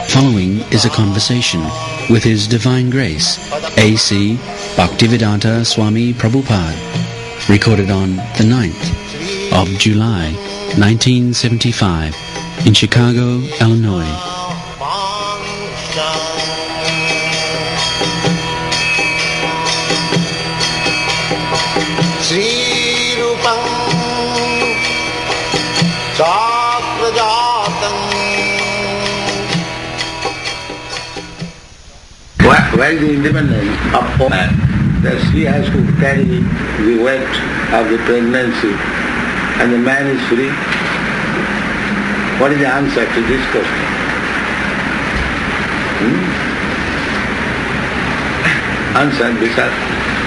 Following is a conversation with His Divine Grace, A.C. Bhaktivedanta Swami Prabhupada, recorded on the 9th of July, 1975, in Chicago, Illinois. While the independence of woman, that she has to carry the weight of the pregnancy and the man is free. What is the answer to this question? Answer, Bishop.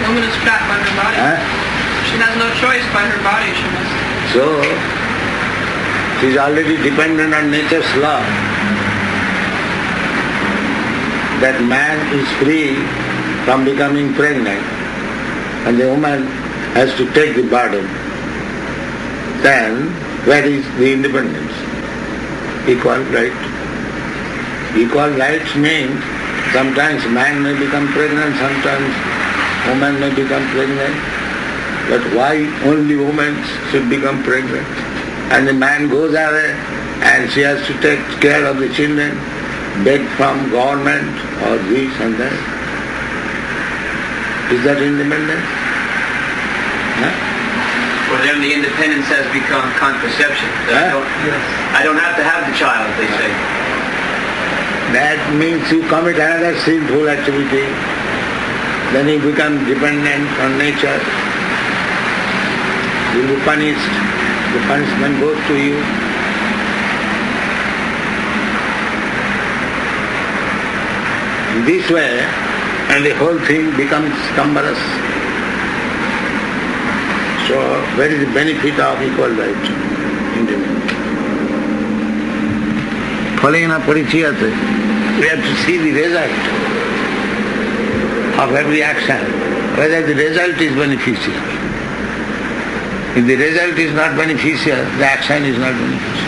Woman is trapped by her body. She has no choice by her body. She must. So, she is already dependent on nature's law. That man is free from becoming pregnant and the woman has to take the burden. Then, where is the independence? Equal right. Equal rights means sometimes man may become pregnant, sometimes woman may become pregnant. But why only woman should become pregnant? And the man goes away and she has to take care of the children, beg from government or this and that. Is that independence? For them the independence has become contraception. I don't have to have the child, they say. That means you commit another sinful activity. Then you become dependent on nature. You will be punished. The punishment goes to you. This way, and the whole thing becomes cumbrous. So, where is the benefit of equal right? Phalena parichiyate. We have to see the result of every action, whether the result is beneficial. If the result is not beneficial, the action is not beneficial.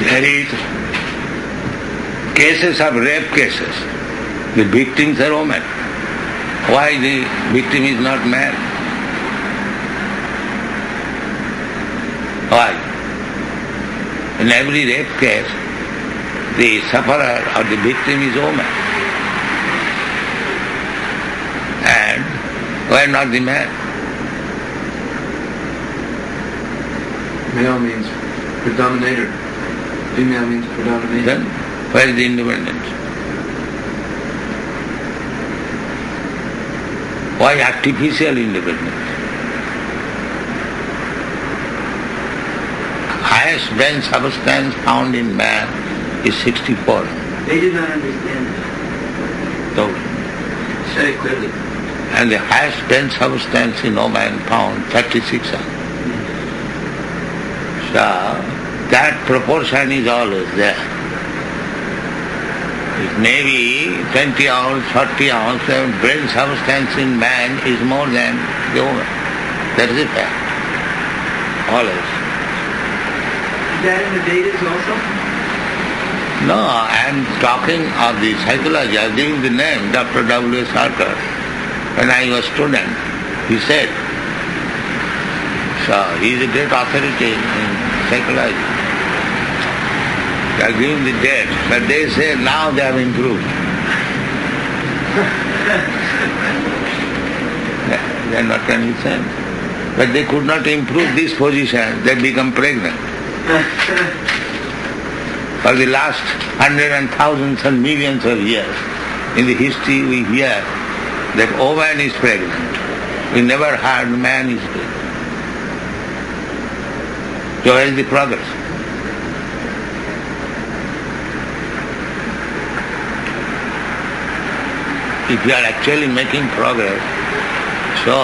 There is cases of rape cases. The victims are women. Why the victim is not man? Why? In every rape case, the sufferer or the victim is woman. And why not the man? Male means predominator. Female means predomination. Then where is the independence? Why artificial independence? Highest brain substance found in man is 64. They do not understand it. So, Say it clearly. and the highest brain substance in woman found 36. So, that proportion is always there. It may be 20 ounce, 40 ounce, brain substance in man is more than the woman. That is a fact. Always. Is that in the Vedas also? No, I am talking of the psychology. I am giving the name, Dr. W. Sarkar. When I was a student, he said, so he is a great authority in psychology. They are giving the date, but they say now they have improved. They are not convinced. But they could not improve this position, they become pregnant. For the last hundreds and thousands and millions of years, in the history we hear that woman is pregnant. We never heard man is pregnant. So where is the progress? If you are actually making progress, so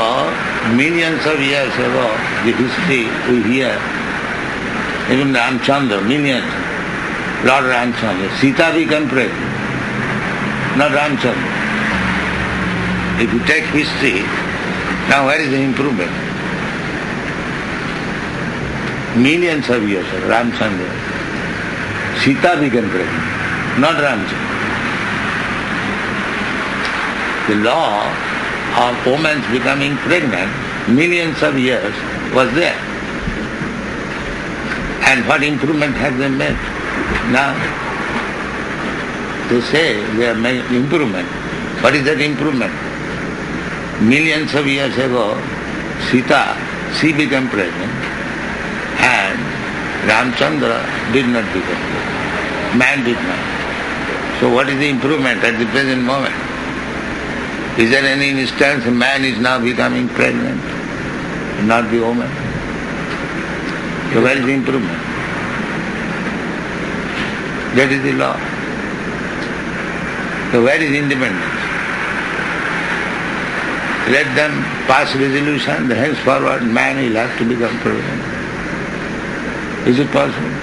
millions of years ago, the history we hear, even Ramchandra, millions, Lord Ramchandra, Sita became pregnant, not Ramchandra. If you take history, now where is the improvement? Millions of years, Ramchandra. Sita became pregnant, not Ramchandra. The law of women becoming pregnant millions of years was there. And what improvement has they made? Now, they say they have made improvement. What is that improvement? Millions of years ago, Sita, she became pregnant, and Ramchandra did not become pregnant. Man did not. So what is the improvement at the present moment? Is there any instance a man is now becoming pregnant, not the woman? So where is the improvement? That is the law. So where is independence? Let them pass resolution that henceforward man will have to become pregnant. Is it possible?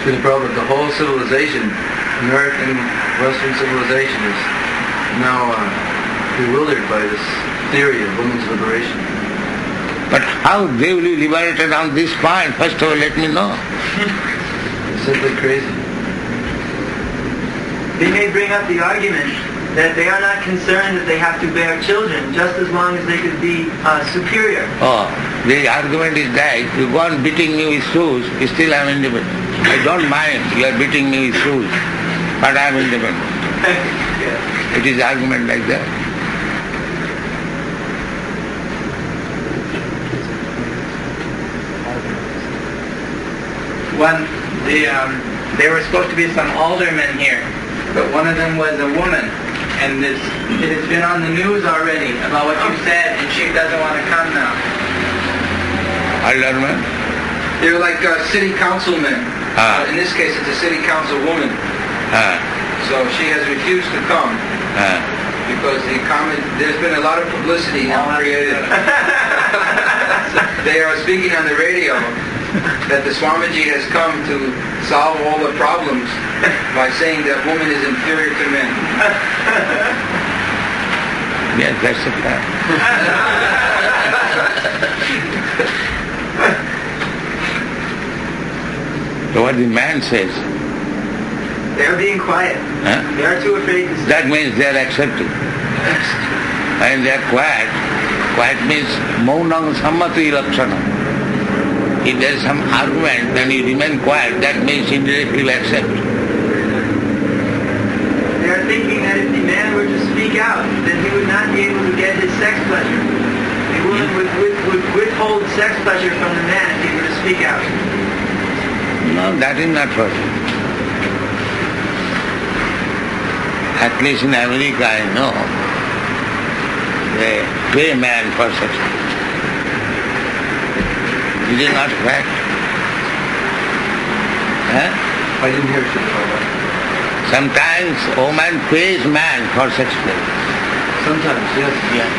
Srila Prabhupada, the whole civilization, American, Western civilization is now bewildered by this theory of women's liberation. But how they will be liberated on this point? First of all, let me know. It's simply crazy. They may bring up the argument that they are not concerned that they have to bear children, just as long as they could be superior. Oh, the argument is that you go on beating me with shoes, still I am independent. I don't mind you are beating me with shoes, but I am independent. Yeah. It is argument like that. One, there were supposed to be some aldermen here, but one of them was a woman, and it has been on the news already about what you said, and she doesn't want to come now. Alderman? They're like city councilmen. In this case, it's a city councilwoman. So she has refused to come because there's been a lot of publicity now created. They are speaking on the radio that the Swamiji has come to solve all the problems by saying that woman is inferior to men. Yes, that's a fact. So what the man says, They are being quiet. They are too afraid to say. that means they are accepting. And they are quiet. Quiet means maunam sammati lakshana. If there is some argument, then you remain quiet, that means indirectly you accept. They are thinking that if the man were to speak out, then he would not be able to get his sex pleasure. The woman would withhold sex pleasure from the man if he were to speak out. No, that is not possible. At least in America I know, they pay man for sex. Is it not fact? I didn't hear Srila Prabhupada. Sometimes woman pays man for sex play. Sometimes, yes. Yeah.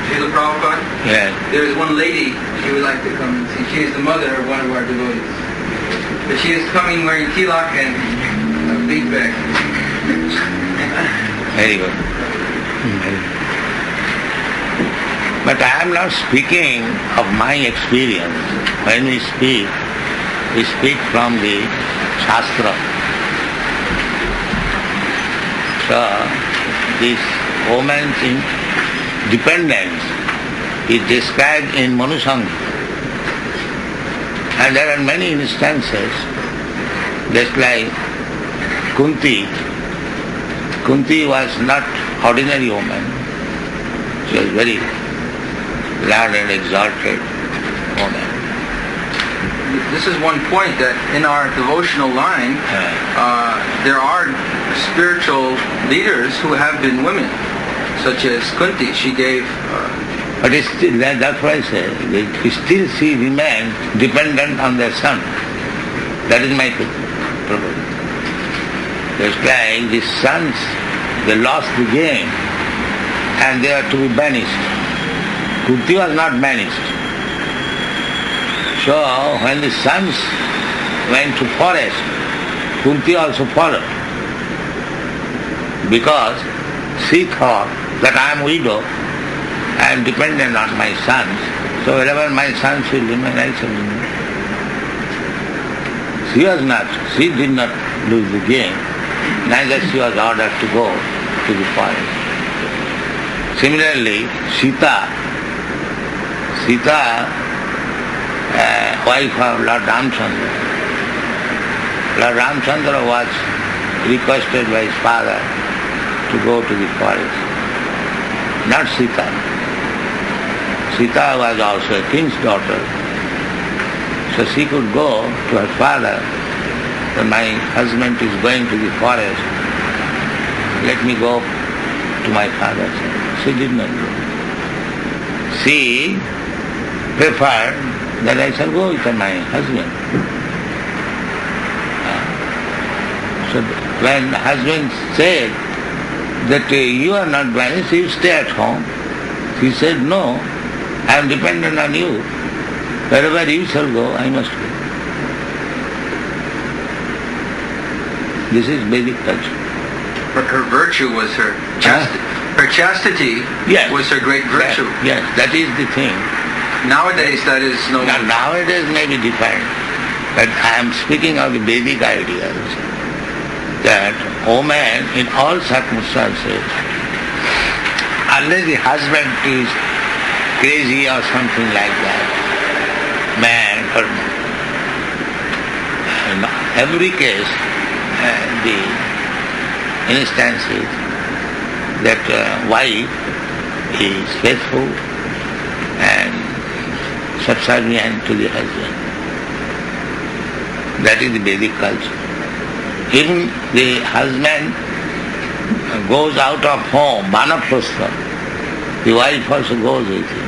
Srila Prabhupada? Yes. There is one lady, she would like to come and see. She is the mother of one of our devotees. But she is coming wearing tilak and a big bag. Very good. Very good. But I am not speaking of my experience. When we speak from the Shastra. So, this woman's dependence is described in Manusanga. And there are many instances, just like Kunti. Kunti was not ordinary woman. She was very large and exalted woman. This is one point that in our devotional line, there are spiritual leaders who have been women, such as Kunti. She gave... But it's still, that's why I say, you still see women dependent on their son. That is my problem. Just like the sons, they lost the game and they are to be banished. Kunti was not banished. So when the sons went to forest, Kunti also followed. Because she thought that I am widow, I am dependent on my sons, so wherever my sons will remain, I shall remain. She did not lose the game, neither she was ordered to go to the forest. Similarly, Sita, wife of Lord Ramchandra. Lord Ramchandra was requested by his father to go to the forest. Not Sita. Sita was also a king's daughter. So she could go to her father, that my husband is going to the forest, let me go to my father's house. She did not go. She preferred that I shall go with my husband. So when the husband said that you are not blind, so you stay at home. She said, no, I am dependent on you. Wherever you shall go, I must go. This is Vedic culture. Her virtue was her chastity. Her chastity was her great virtue. Yes, that is the thing. Nowadays that is no more. Nowadays may be different, but I am speaking of the Vedic ideas, that woman in all circumstances, unless the husband is crazy or something like that, man or in every case, the instances that wife is faithful and subservient to the husband. That is the Vedic culture. Even the husband goes out of home, vanaprastha, the wife also goes with him.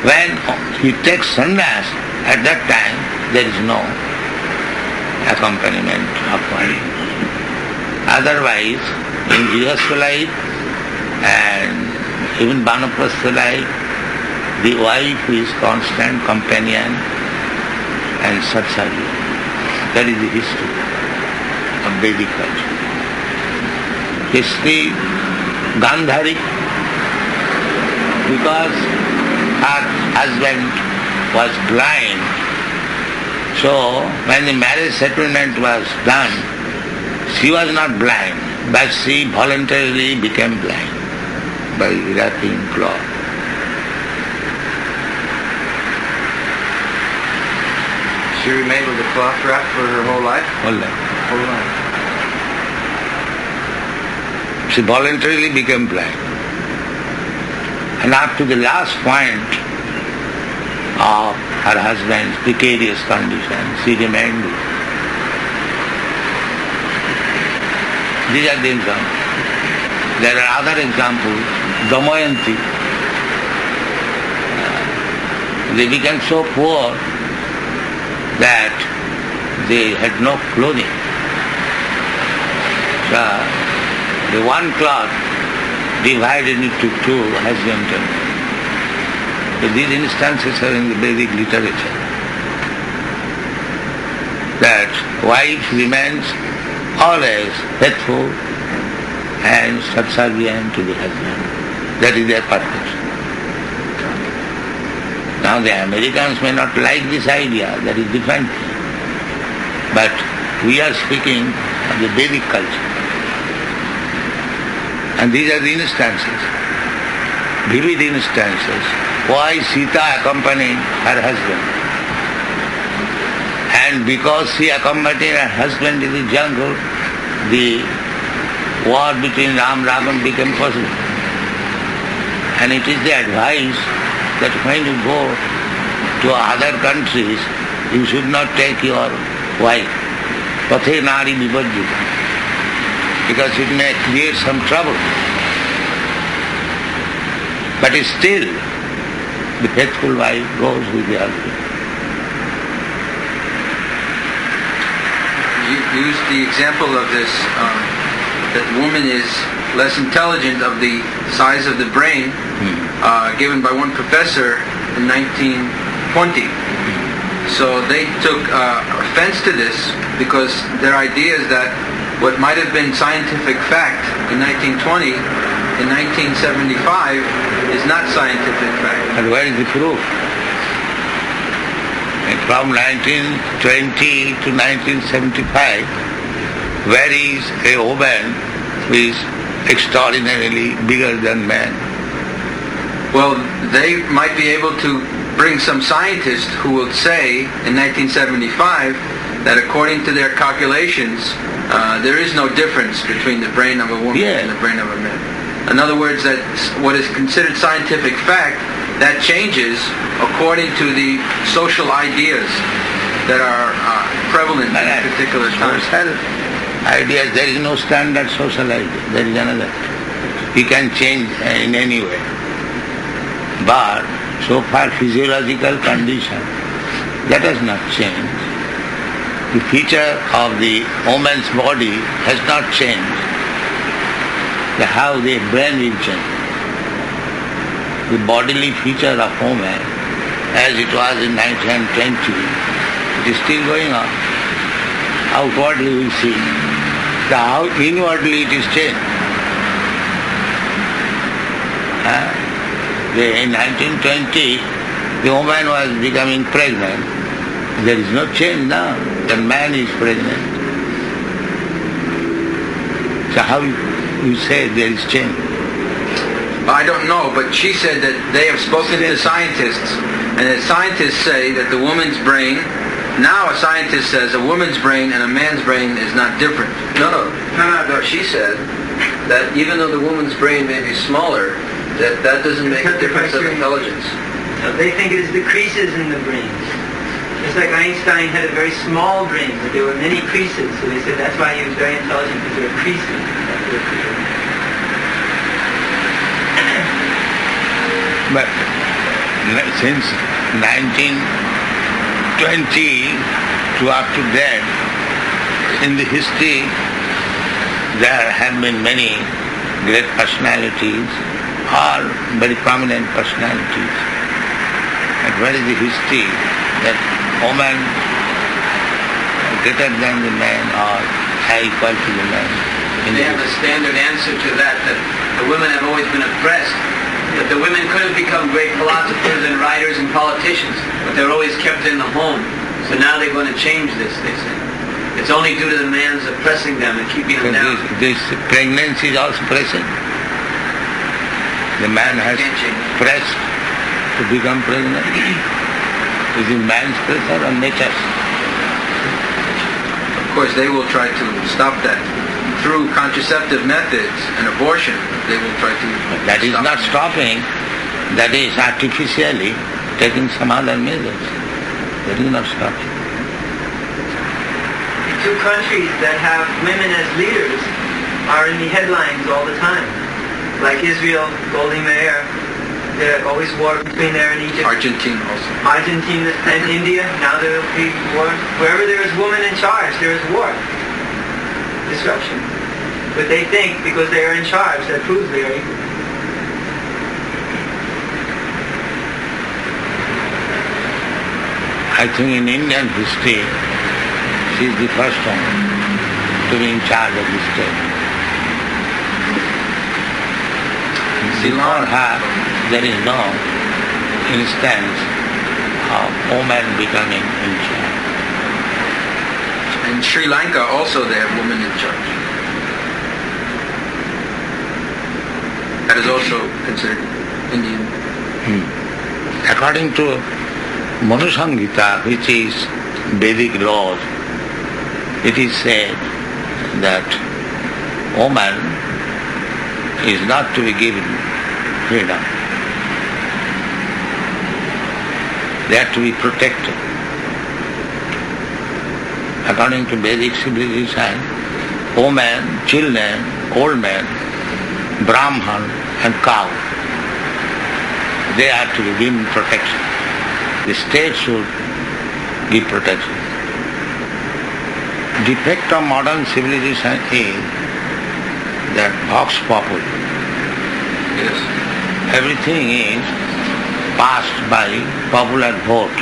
When he takes sannyas, at that time there is no accompaniment of wife. Otherwise, in Grihastha life and even vanaprastha life, the wife is constant companion and subservient. That is the history of Vedic culture. History, Gandhari, because her husband was blind, so when the marriage settlement was done, she was not blind, but she voluntarily became blind by wrapping cloth. She remained with the cloth wrap for her whole life? Whole life. Whole life. She voluntarily became blind. And up to the last point of her husband's precarious condition, she remained with him. These are the examples. There are other examples. Damayanti. They became so poor that they had no clothing. So the one cloth divided into two, husband and wife. So these instances are in the Vedic literature. That wife remains always faithful and subservient to the husband. That is their purpose. Now the Americans may not like this idea, that is different. But we are speaking of the Vedic culture. And these are the instances, vivid instances, why Sita accompanied her husband. And because she accompanied her husband in the jungle, the war between Ram and Ravan became possible. And it is the advice that when you go to other countries, you should not take your wife. Pathe nari vibhajyita. Because it may create some trouble. But still, the faithful wife goes with the husband. You used the example of this, that woman is less intelligent of the size of the brain, given by one professor in 19 1920. So they took offense to this because their idea is that what might have been scientific fact in 1920, in 1975, is not scientific fact. And where is the proof? And from 1920 to 1975, where is a woman who is extraordinarily bigger than man? Well, they might be able to bring some scientists who will say in 1975 that according to their calculations, there is no difference between the brain of a woman and the brain of a man. In other words, that what is considered scientific fact, that changes according to the social ideas that are prevalent at a particular time. Social ideas, there is no standard social idea. There is another. You can change in any way. But so far physiological condition, that has not changed. The feature of the woman's body has not changed. How the brain will change. The bodily feature of woman, as it was in 1920, it is still going on. Outwardly we see. How inwardly it is changed. In 1920, the woman was becoming pregnant. There is no change now. The man is pregnant. So how you say there is change? I don't know, but she said that they have spoken to scientists, and that scientists say that the woman's brain, now a scientist says a woman's brain and a man's brain is not different. No. She said that even though the woman's brain may be smaller, that doesn't make a difference of intelligence. No, they think it is the creases in the brain. Just like Einstein had a very small brain, but there were many creases, so they said that's why he was very intelligent, because there were creases. But since 1920 to up to date, in the history, there have been many great personalities, or very prominent personalities. And where is the history that woman greater than the man or equal to the man? They have a standard answer to that the women have always been oppressed. That the women could have become great philosophers and writers and politicians, but they're always kept in the home. So now they're going to change this, they say. It's only due to the man's oppressing them and keeping them down. This pregnancy is also present. The man has pressed to become pregnant. Is it man's pressure or nature's? Of course, they will try to stop that. Through contraceptive methods and abortion, they will try to That is not stopping. That is artificially taking some other measures. That is not stopping. Two countries that have women as leaders are in the headlines all the time. Like Israel, Golda Meir, there's always war between there and Egypt. Argentina also. Argentina and India, now there will be war. Wherever there is women in charge, there is war. Disruption. But they think because they are in charge, that proves they are equal. I think in Indian history, she is the first woman to be in charge of the state. Before her, there is no instance of woman becoming in charge. In Sri Lanka also they have women in charge. That is also considered Indian. According to Manu Samhita, which is Vedic law, it is said that woman is not to be given freedom. They are to be protected. According to Vedic civilization, women, children, old men, Brahman and cow, they are to be given protection. The state should give protection. Defect of modern civilization is that vox populi. Yes. Everything is passed by popular vote.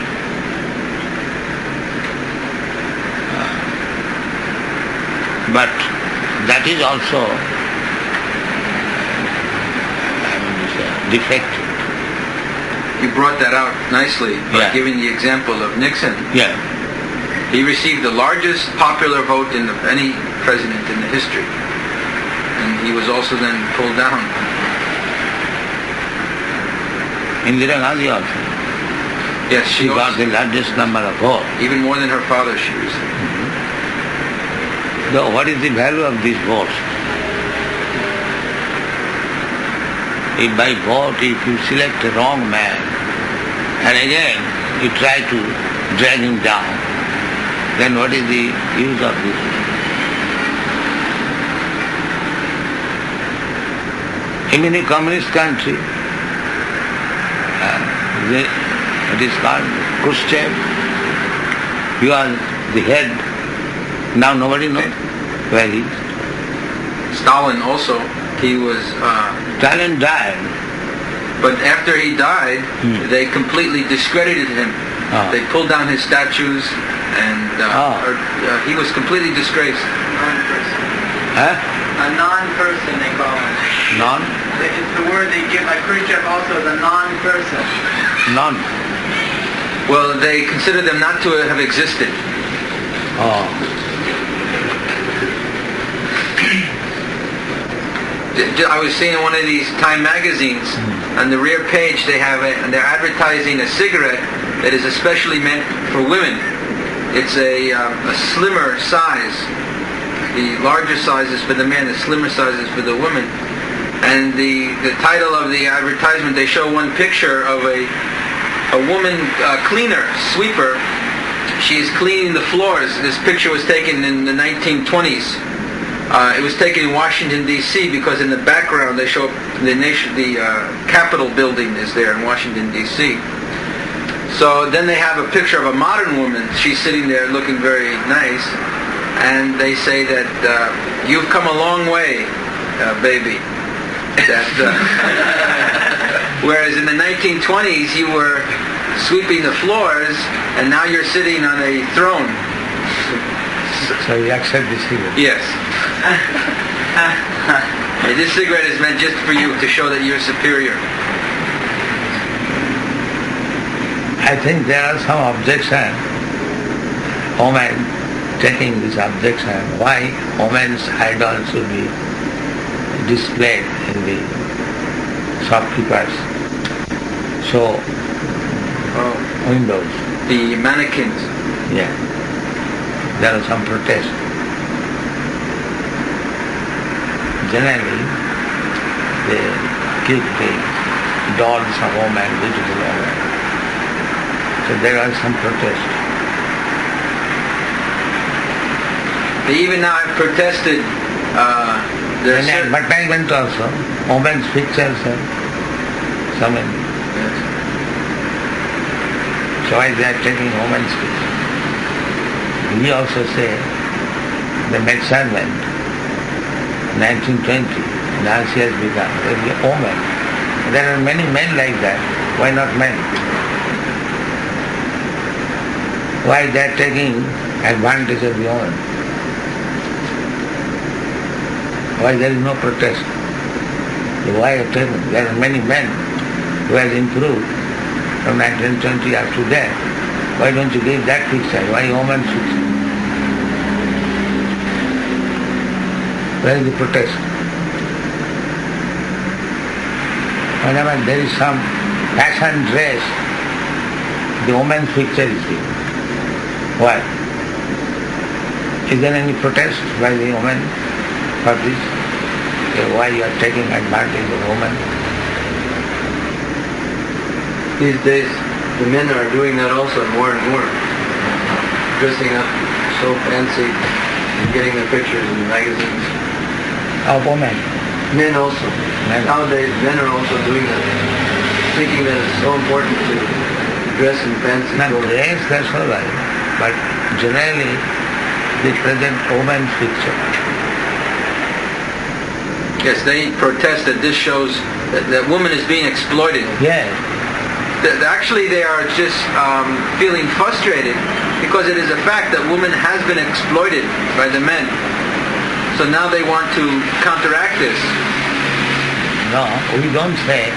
But that is also defective. You brought that out nicely by giving the example of Nixon. Yeah. He received the largest popular vote in any president in the history. And he was also then pulled down. Indira Gandhi also. Yes, she got the largest number of votes. Even more than her father, she received. So what is the value of these votes? If by vote, if you select a wrong man, and again you try to drag him down, then what is the use of this? In a communist country, it is called Khrushchev. You are the head. Now nobody knows where he is. Stalin also, he was... Stalin died. But after he died, they completely discredited him. They pulled down his statues and he was completely disgraced. Non-person. Huh? A non-person, they call him. Non? It's the word they give, like Khrushchev also is a non-person. Non. Well, they consider them not to have existed. I was seeing one of these Time magazines. On the rear page, they're advertising a cigarette that is especially meant for women. It's a slimmer size. The larger size is for the men, the slimmer size is for the women. And the title of the advertisement, they show one picture of a woman cleaner, sweeper. She's cleaning the floors. This picture was taken in the 1920s. It was taken in Washington, D.C. because in the background they show the Capitol building is there in Washington, D.C. So then they have a picture of a modern woman. She's sitting there looking very nice. And they say that you've come a long way, baby. Whereas in the 1920s you were sweeping the floors and now you're sitting on a throne. So you accept this cigarette? Yes. And this cigarette is meant just for you to show that you're superior. I think there are some objections. Women taking this objection, why women's idol should be displayed in the shopkeepers' show windows. The mannequins. Yeah. There are some protests. Generally, they keep the dolls of women, beautiful women. So there are some protests. They even now have protested. In advertisement also, women's pictures are some in. Yes. So why they are taking women's pictures? We also say the maidservant, 1920, now she has become a woman. There are many men like that. Why not men? Why they are taking advantage of the woman? Why there is no protest? Why are taken? There are many men who have improved from 1920 up to there. Why don't you give that picture? Why woman's picture? Where is the protest? Whenever there is some fashion dress, the woman's picture is given. Why? Is there any protest by the woman for this? Why you are taking advantage of women? These days, the men are doing that also more and more. Dressing up so fancy and getting their pictures in the magazines. Of women? Men also. Men. Nowadays, men are also doing that. Thinking that it's so important to dress in fancy clothes. Yes, that's all right. But generally, they present woman's picture. Yes, they protest that this shows that woman is being exploited. Yes. Actually, they are just feeling frustrated because it is a fact that woman has been exploited by the men. So now they want to counteract this. No, we don't say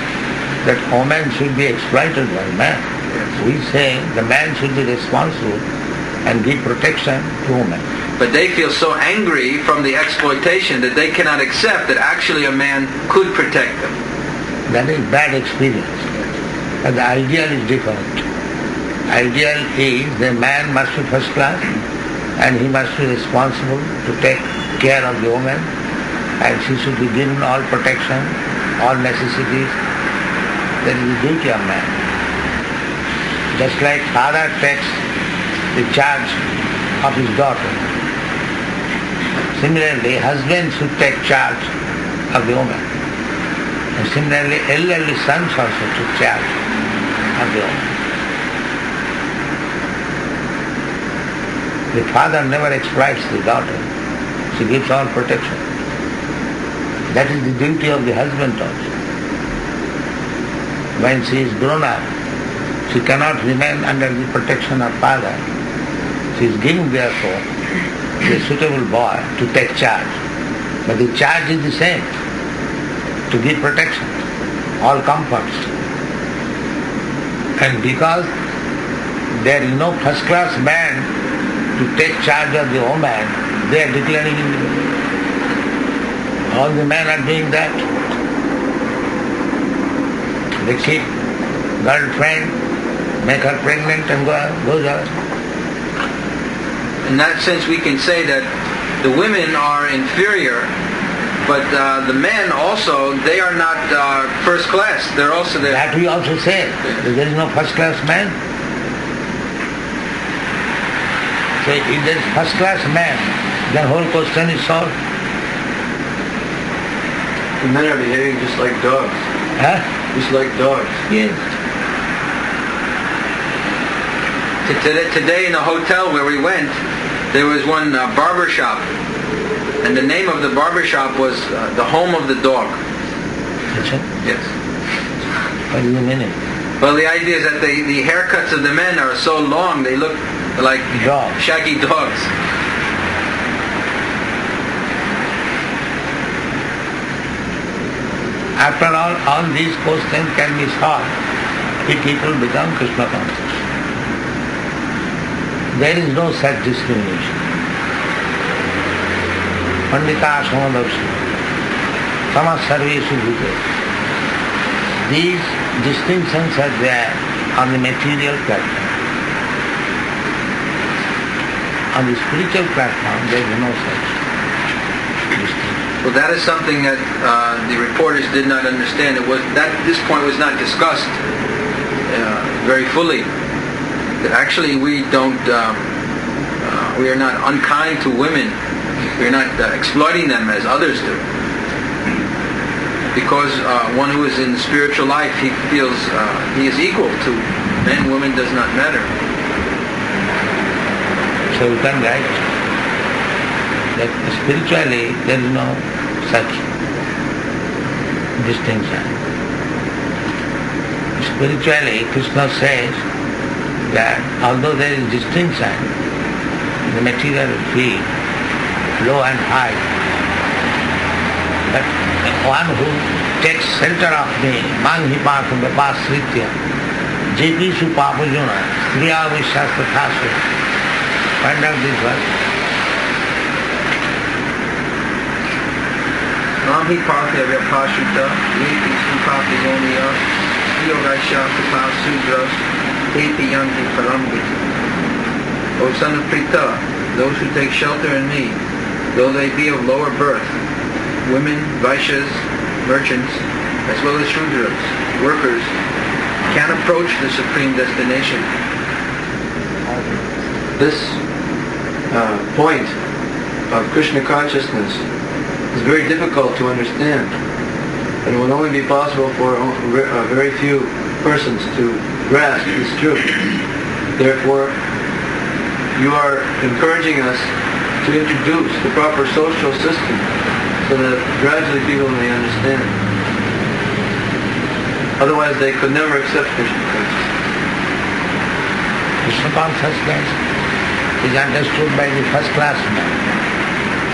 that woman should be exploited by man. Yes. We say the man should be responsible and give protection to woman. But they feel so angry from the exploitation that they cannot accept that actually a man could protect them. That is bad experience. But the ideal is different. Ideal is the man must be first class and he must be responsible to take care of the woman and she should be given all protection, all necessities. That is the duty of man. Just like father takes the charge of his daughter. Similarly, husband should take charge of the woman. And similarly, elderly sons also took charge of the woman. The father never exploits the daughter. She gives all protection. That is the duty of the husband also. When she is grown up, she cannot remain under the protection of father. She is given therefore a suitable boy to take charge. But the charge is the same, to give protection, all comforts. And because there is no first-class man to take charge of the woman, they are declaring independence. All the men are doing that. They keep girlfriend, make her pregnant and goes out. In that sense, we can say that the women are inferior, but the men also, they are not first class. They're also there. That we also say, that there is no first class man. So if there is first class man, the whole question is solved. The men are behaving just like dogs. Huh? Just like dogs. Yes. Today in the hotel where we went, there was one barber shop, and the name of the barber shop was the home of the dog. That's it? Yes. What do you mean? Well, the idea is that the haircuts of the men are so long, they look like Dogs. shaggy dogs. After all these questions can be solved if people become Krishna conscious. There is no such discrimination. Pandita Samadavsi, Sama Sarvesu Bhute. These distinctions are there on the material platform. On the spiritual platform, there is no such distinction. Well, that is something that the reporters did not understand. This point was not discussed very fully. That actually we are not unkind to women. We are not exploiting them as others do. Because one who is in the spiritual life, he feels he is equal to men. Women does not matter. So you can write that spiritually there is no such distinction. Spiritually, Krishna says that although there is distinction in the material field, low and high, but one who takes shelter of me, manghi patham vipasritya, jepisu papajuna, striya vishastra thasu. Find out this verse. Manghi patham vipasrita, jepisu papajoniya, striya vishastra thasu. O son of Prita, those who take shelter in me, though they be of lower birth, women, Vaishyas, merchants, as well as Shudras, workers, can approach the supreme destination. This point of Krishna consciousness is very difficult to understand, and it will only be possible for very few persons to grasp this truth. Therefore, you are encouraging us to introduce the proper social system so that gradually people may understand. Otherwise they could never accept Krishna consciousness. Krishna consciousness is understood by the first class man.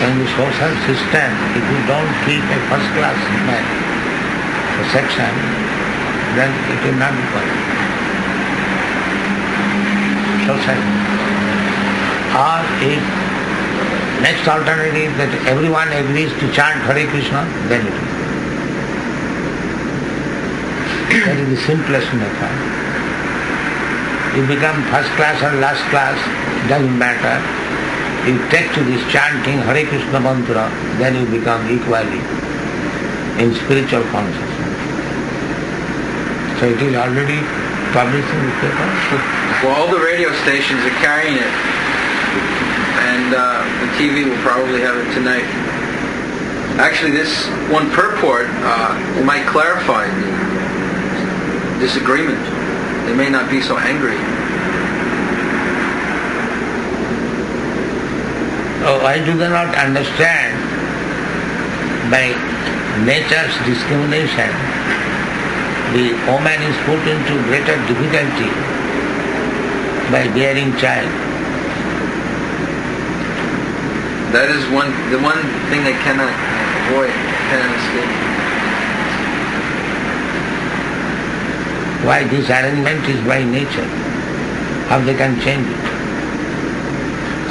In the social system, if you don't keep a first class man for section, then it will not be possible. Society. Or if next alternative that everyone agrees to chant Hare Krishna, then it will. That is the simplest method. You become first class or last class, doesn't matter. You take to this chanting Hare Krishna mantra, then you become equally in spiritual consciousness. So it is already published in the paper. Well, all the radio stations are carrying it, and the TV will probably have it tonight. Actually, this one purport might clarify the disagreement. They may not be so angry. Oh, I do not understand by nature's discrimination the woman is put into greater difficulty by bearing child. That is the one thing they cannot avoid, cannot escape. Why this arrangement is by nature? How they can change it?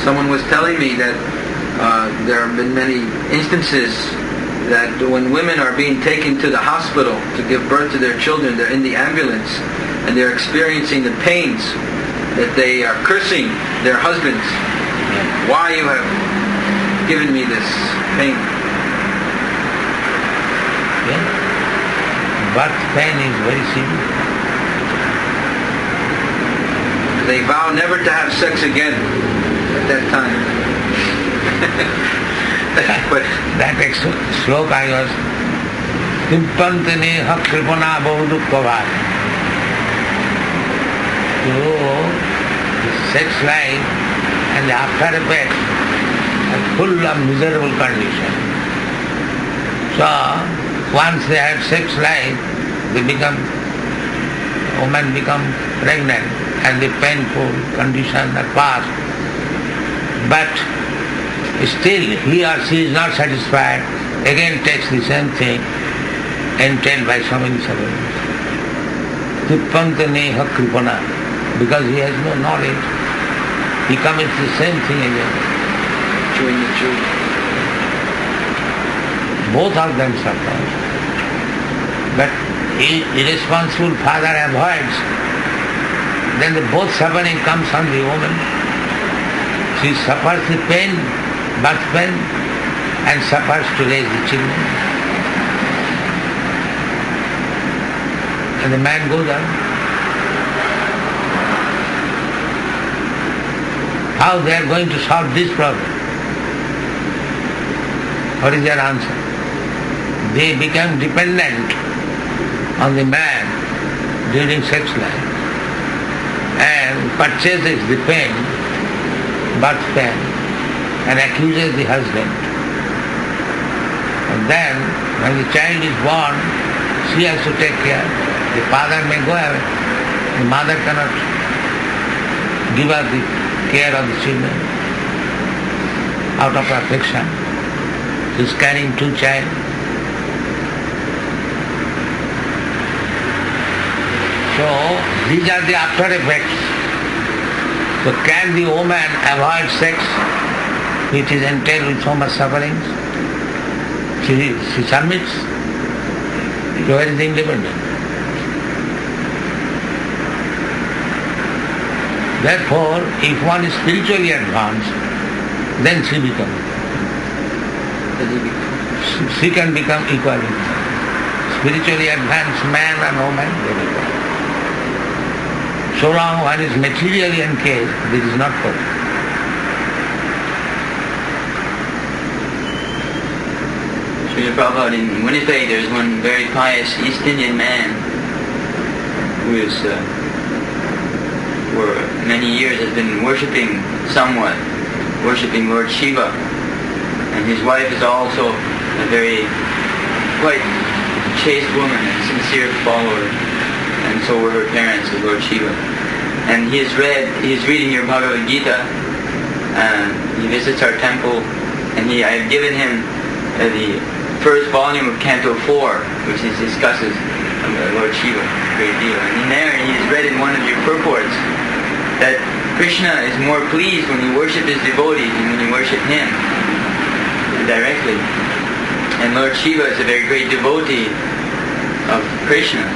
Someone was telling me that there have been many instances that when women are being taken to the hospital to give birth to their children, they're in the ambulance and they're experiencing the pains, that they are cursing their husbands. Why you have given me this pain? Yeah. Birth pain is very serious. They vow never to have sex again at that time. But that sloka I was Timpantane Hakripana Baudukavad. So the sex life and the after effects are full of miserable condition. So once they have sex life, women become pregnant and the painful conditions are past. But still he or she is not satisfied, again takes the same thing entailed by so many sufferings. Tippantane Hakripana, because he has no knowledge, he commits the same thing again. chewing the chew. Both of them suffer. But irresponsible father avoids, then the both suffering comes on the woman. She suffers the pain, birth pain, and suffers to raise the children. And the man goes on. How they are going to solve this problem? What is their answer? They become dependent on the man during sex life and purchases the pain, birth pain, and accuses the husband. And then when the child is born, she has to take care. The father may go away. The mother cannot give her the care of the children out of affection. She is carrying two children. So these are the after effects. So can the woman avoid sex, which is entailed with so much sufferings? She submits. Where is the independence? Therefore, if one is spiritually advanced, then she becomes. She can become equal. Spiritually advanced man and woman, they become. So long one is materially encased, this is not possible. Srila Prabhupada, in Winnipeg there is one very pious East Indian man who is for many years has been worshipping Lord Shiva, and his wife is also a very quite chaste woman, a sincere follower, and so were her parents, the Lord Shiva. And he is reading your Bhagavad Gita. He visits our temple, and I have given him the first volume of Canto 4, which discusses Lord Shiva a great deal. And in there he has read in one of your purports that Krishna is more pleased when you worship his devotees than when you worship him directly. And Lord Shiva is a very great devotee of Krishna.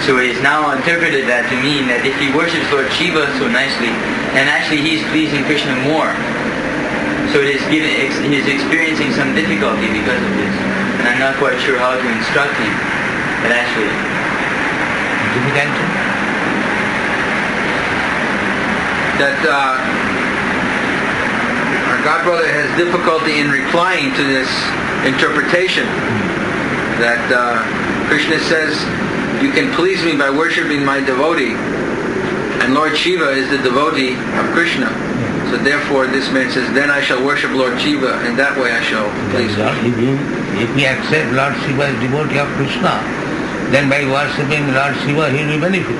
So he has now interpreted that to mean that if he worships Lord Shiva so nicely, then actually he's pleasing Krishna more. So he is experiencing some difficulty because of this. And I'm not quite sure how to instruct him. But actually, that our godbrother has difficulty in replying to this interpretation that Krishna says, you can please me by worshipping my devotee, and Lord Shiva is the devotee of Krishna. So therefore this man says, then I shall worship Lord Shiva, and that way I shall please him. If we accept Lord Shiva as devotee of Krishna, then by worshipping Lord Shiva he will benefit.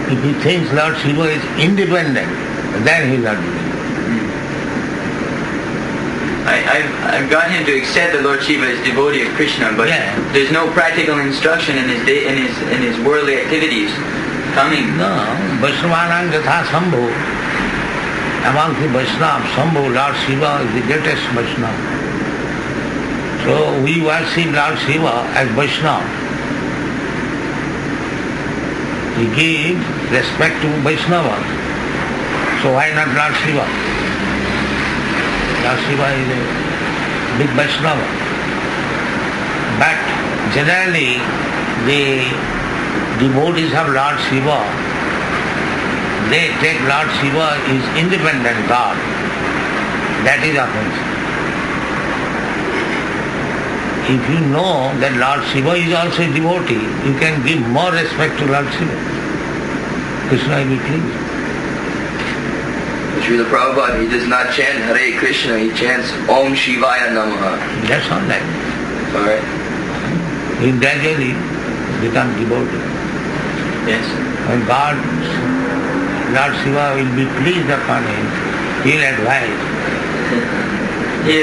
If he thinks Lord Shiva is independent, then he will not benefit. I've got him to accept that Lord Shiva is devotee of Krishna, but there's no practical instruction in his worldly activities coming. No, Vaishnavānaṁ yatha Sambho. Among the Vaishnavas, Sambho, Lord Shiva is the greatest Vaishnava. So we worship Lord Shiva as Vaishnava. We give respect to Vaishnava. So why not Lord Shiva? Lord Shiva is a big Vaishnava. But generally the devotees of Lord Shiva, they take Lord Shiva is independent God. That is offensive. If you know that Lord Shiva is also a devotee, you can give more respect to Lord Shiva. Krishna will be pleased. Srila Prabhupada, he does not chant Hare Krishna, he chants Om Shivaya Namaha. That's all right. Alright. He gradually becomes devotee. Yes. When God, Lord Shiva will be pleased upon him, he will advise. He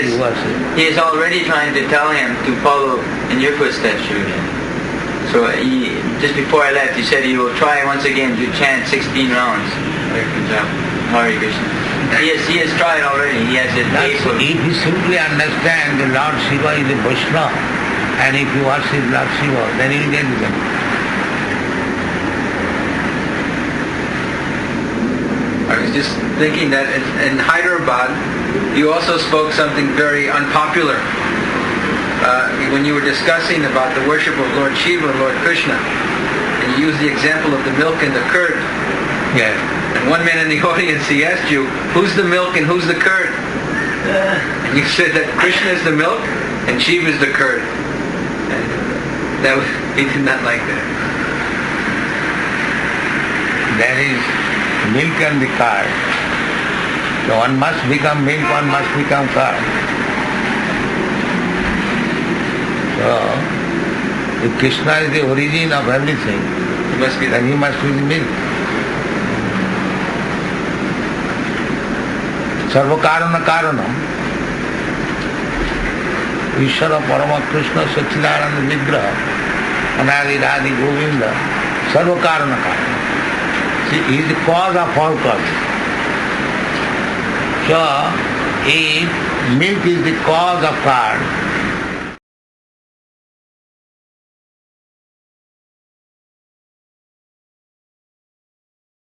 is already trying to tell him to follow in your footsteps, Srila. So just before I left, he said he will try once again to chant 16 rounds. Hare Krishna. He has tried already. He has a taste of... If he simply understands that Lord Shiva is a Vaishnava, and if you worship Lord Shiva, then he will get the benefit. I was just thinking that in Hyderabad, you also spoke something very unpopular when you were discussing about the worship of Lord Shiva and Lord Krishna. And you used the example of the milk and the curd. Yes. And one man in the audience, he asked you, who's the milk and who's the curd? And you said that Krishna is the milk and Shiva is the curd. And he did not like that. There is milk and the curd. So one must become milk, one must become curd. So, if Krishna is the origin of everything, then he must be the milk. Sarvakarana Karanam. Ishvara Parama Krishna Satchidananda Vigraha Anadi Radhi Govinda Sarvakarana Karanam. See, he is the cause of all causes. So, if milk is the cause of curd,